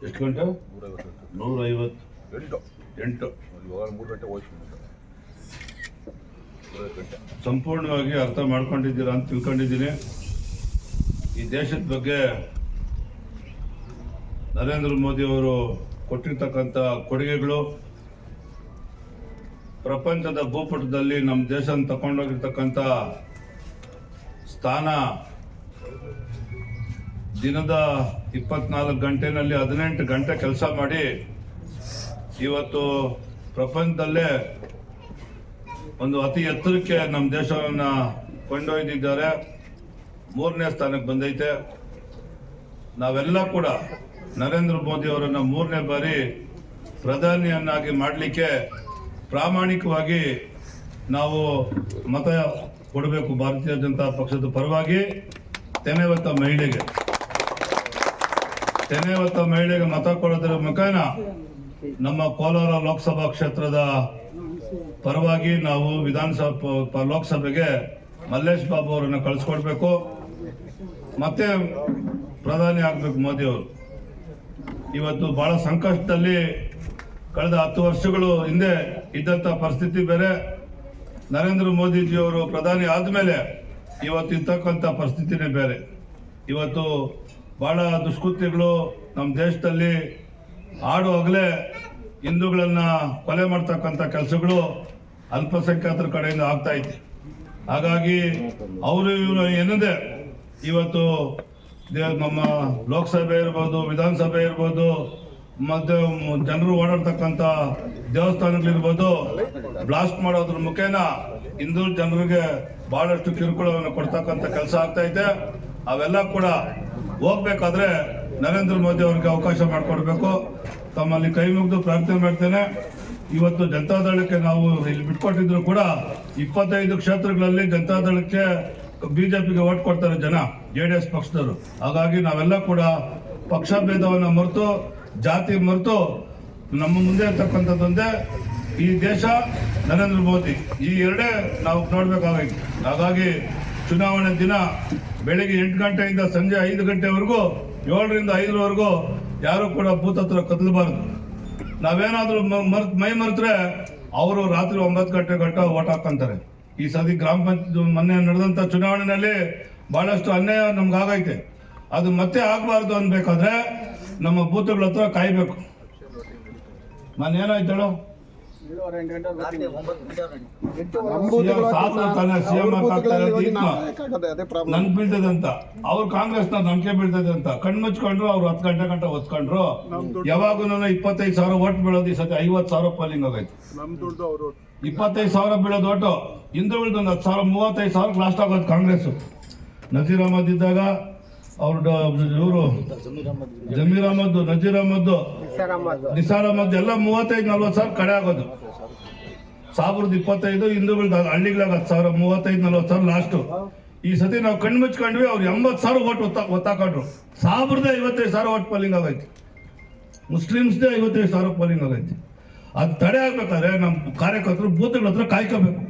ಎಷ್ಟು ಗಂಟೆ? 158 ಇವಾಗ 3 ಗಂಟೆ ಹೋಯ್ತು. ಸಂಪೂರ್ಣವಾಗಿ ಅರ್ಥ ಮಾಡ್ಕೊಂಡಿದ್ದೀರಾ ಅಂತ ತಿಳ್ಕೊಂಡಿದ್ದೀನಿ. ಈ ದೇಶದ ಬಗ್ಗೆ ನರೇಂದ್ರ ಮೋದಿ ಅವರು ಕೊಟ್ಟಿರ್ತಕ್ಕಂಥ ಕೊಡುಗೆಗಳು ಪ್ರಪಂಚದ ಭೂಪಟದಲ್ಲಿ ನಮ್ಮ ದೇಶನ ತಗೊಂಡೋಗಿರ್ತಕ್ಕಂಥ ಸ್ಥಾನ ದಿನದ 24 ಗಂಟೆನಲ್ಲಿ 18 ಗಂಟೆ ಕೆಲಸ ಮಾಡಿ ಇವತ್ತು ಪ್ರಪಂಚದಲ್ಲೇ ಒಂದು ಅತಿ ಎತ್ತರಕ್ಕೆ ನಮ್ಮ ದೇಶವನ್ನು ಕೊಂಡೊಯ್ದಿದ್ದಾರೆ. 3ನೇ ಸ್ಥಾನಕ್ಕೆ ಬಂದೈತೆ. ನಾವೆಲ್ಲ ಕೂಡ ನರೇಂದ್ರ ಮೋದಿ ಅವರನ್ನು 3ನೇ ಬಾರಿ ಪ್ರಧಾನಿಯನ್ನಾಗಿ ಮಾಡಲಿಕ್ಕೆ ಪ್ರಾಮಾಣಿಕವಾಗಿ ನಾವು ಮತ ಕೊಡಬೇಕು. ಭಾರತೀಯ ಜನತಾ ಪಕ್ಷದ ಪರವಾಗಿ ತೆನೆ ಹೊತ್ತ ಮಹಿಳೆಗೆ ಮತ ಕೊಡೋದ್ರ ಮುಖೇನ ನಮ್ಮ ಕೋಲಾರ ಲೋಕಸಭಾ ಕ್ಷೇತ್ರದ ಪರವಾಗಿ ನಾವು ವಿಧಾನಸಭಾ ಲೋಕಸಭೆಗೆ ಮಲ್ಲೇಶ್ ಬಾಬು ಅವರನ್ನು ಕಳಿಸ್ಕೊಡ್ಬೇಕು. ಮತ್ತೆ ಪ್ರಧಾನಿ ಆಗಬೇಕು ಮೋದಿ ಅವರು. ಇವತ್ತು ಬಹಳ ಸಂಕಷ್ಟದಲ್ಲಿ ಕಳೆದ 10 ವರ್ಷಗಳು ಹಿಂದೆ ಇದ್ದಂಥ ಪರಿಸ್ಥಿತಿ ಬೇರೆ. ನರೇಂದ್ರ ಮೋದಿಜಿಯವರು ಪ್ರಧಾನಿ ಆದಮೇಲೆ ಇವತ್ತು ಇರ್ತಕ್ಕಂಥ ಪರಿಸ್ಥಿತಿನೇ ಬೇರೆ. ಇವತ್ತು ಬಹಳ ದುಷ್ಕೃತ್ಯಗಳು ನಮ್ಮ ದೇಶದಲ್ಲಿ ಆಡು ಹಗಲೇ ಹಿಂದೂಗಳನ್ನು ಕೊಲೆ ಮಾಡ್ತಕ್ಕಂಥ ಕೆಲಸಗಳು ಅಲ್ಪಸಂಖ್ಯಾತರ ಕಡೆಯಿಂದ ಆಗ್ತಾ ಇದೆ. ಹಾಗಾಗಿ ಅವರು ಇವರು ಏನಂದ್ರೆ ಇವತ್ತು ನಮ್ಮ ಲೋಕಸಭೆ ಇರ್ಬೋದು, ವಿಧಾನಸಭೆ ಇರ್ಬೋದು, ಮತ್ತೆ ಜನರು ಓಡಾಡ್ತಕ್ಕಂಥ ದೇವಸ್ಥಾನಗಳಿರ್ಬೋದು ಬ್ಲಾಸ್ಟ್ ಮಾಡೋದ್ರ ಮುಖೇನ ಹಿಂದೂ ಜನರಿಗೆ ಬಹಳಷ್ಟು ಕಿರುಕುಳವನ್ನು ಕೊಡ್ತಕ್ಕಂಥ ಕೆಲಸ ಆಗ್ತಾ ಇದೆ. ಅವೆಲ್ಲ ಕೂಡ ಹೋಗ್ಬೇಕಾದ್ರೆ ನರೇಂದ್ರ ಮೋದಿ ಅವ್ರಿಗೆ ಅವಕಾಶ ಮಾಡಿಕೊಡ್ಬೇಕು. ತಮ್ಮಲ್ಲಿ ಕೈ ಮುಗಿದು ಪ್ರಾರ್ಥನೆ ಮಾಡ್ತೇನೆ. ಇವತ್ತು ಜನತಾದಳಕ್ಕೆ ನಾವು ಇಲ್ಲಿ ಬಿಟ್ಕೊಟ್ಟಿದ್ರು ಕೂಡ 25 ಕ್ಷೇತ್ರಗಳಲ್ಲಿ ಜನತಾದಳಕ್ಕೆ ಬಿಜೆಪಿಗೆ ಓಟ್ ಕೊಡ್ತಾರೆ ಜನ, JDS ಪಕ್ಷದವರು. ಹಾಗಾಗಿ ನಾವೆಲ್ಲ ಕೂಡ ಪಕ್ಷ ಭೇದವನ್ನು ಮರೆತು, ಜಾತಿ ಮರೆತು ನಮ್ಮ ಮುಂದೆ ಇರ್ತಕ್ಕಂಥದ್ದೊಂದೇ ಈ ದೇಶ, ನರೇಂದ್ರ ಮೋದಿ. ಈ ಎರಡೇ ನಾವು ನೋಡ್ಬೇಕಾಗೈತಿ. ಹಾಗಾಗಿ ಚುನಾವಣೆ ದಿನ ಬೆಳಿಗ್ಗೆ 8 ಗಂಟೆಯಿಂದ ಸಂಜೆ 5 ಗಂಟೆವರೆಗೂ 7ರಿಂದ 5ರವರೆಗೂ ಯಾರು ಕೂಡ ಬೂತ್ ಹತ್ರ ಕದಲಬಾರದು. ನಾವೇನಾದ್ರೂ ಮೈ ಮರೆತ್ರೆ ಅವರು ರಾತ್ರಿ 9 ಗಂಟೆ ಓಟ್ ಹಾಕೊಂತಾರೆ. ಈ ಸತಿ ಗ್ರಾಮ ಪಂಚಾಯತ್ ಮೊನ್ನೆ ನಡೆದಂತ ಚುನಾವಣೆಯಲ್ಲಿ ಬಹಳಷ್ಟು ಅನ್ಯಾಯ ನಮ್ಗಾಗೈತೆ. ಅದು ಮತ್ತೆ ಆಗಬಾರ್ದು ಅನ್ಬೇಕಾದ್ರೆ ನಮ್ಮ ಬೂತ್ಗಳ ಹತ್ರ ಕಾಯ್ಬೇಕು. ನಾನು ಏನಾಯ್ತೇಳು ನನ್ ಬೀಳ್ತದೆ ಅಂತ, ಅವ್ರು ಕಾಂಗ್ರೆಸ್ನ ನಂಬಿಕೆ ಬೀಳ್ತದೆ ಅಂತ ಕಣ್ಮುಚ್ಕೊಂಡ್ರು. ಅವ್ರು 10 ಗಂಟೆ ಹೊತ್ಕೊಂಡ್ರು. ಯಾವಾಗೂ 25,000 ಓಟ್ ಬೀಳೋದು ಈ ಸತಿ 50,000 ಪೋಲಿಂಗ್ ಆಗೈತೆ. 25,000 ಬೀಳೋದು ಓಟು. ಹಿಂದೂಗಳದ್ದು 10,000, 35,000 ಲಾಸ್ಟ್ ಆಗೋದು ಕಾಂಗ್ರೆಸ್. ನಜೀರ್ ಅಹಮದ್ ಇದ್ದಾಗ ಅವ್ರು ಇವರು ಜಮೀರ್ ಅಹಮದ್, ನಜೀರ್ ಅಹಮದ್, ನಿಸಾರ್ ಅಹಮದ್ ಎಲ್ಲ 35-40,000 ಕಡೆ ಆಗೋದು. 1025 ಹಿಂದೂಗಳದ್ದು ಹಳ್ಳಿಗಳಾಗ 10,000, 35-40,000 ಲಾಸ್ಟು. ಈ ಸತಿ ನಾವು ಕಣ್ಮುಚ್ಕೊಂಡ್ವಿ. ಅವ್ರು 80,000 ಓಟ್ ಒತ್ತಾಕೊಂಡ್ರು. 55,000 ಓಟ್ ಪೋಲಿಂಗ್ ಆಗೈತಿ. ಮುಸ್ಲಿಮ್ಸ್ದೇ 55,000 ಪೋಲಿಂಗ್ ಆಗೈತಿ. ಅದು ತಡೆ ಆಗ್ಬೇಕಾದ್ರೆ ನಮ್ಮ ಕಾರ್ಯಕರ್ತರು ಬೂತ್ಗಳ ಹತ್ರ ಕಾಯ್ಕೋಬೇಕು.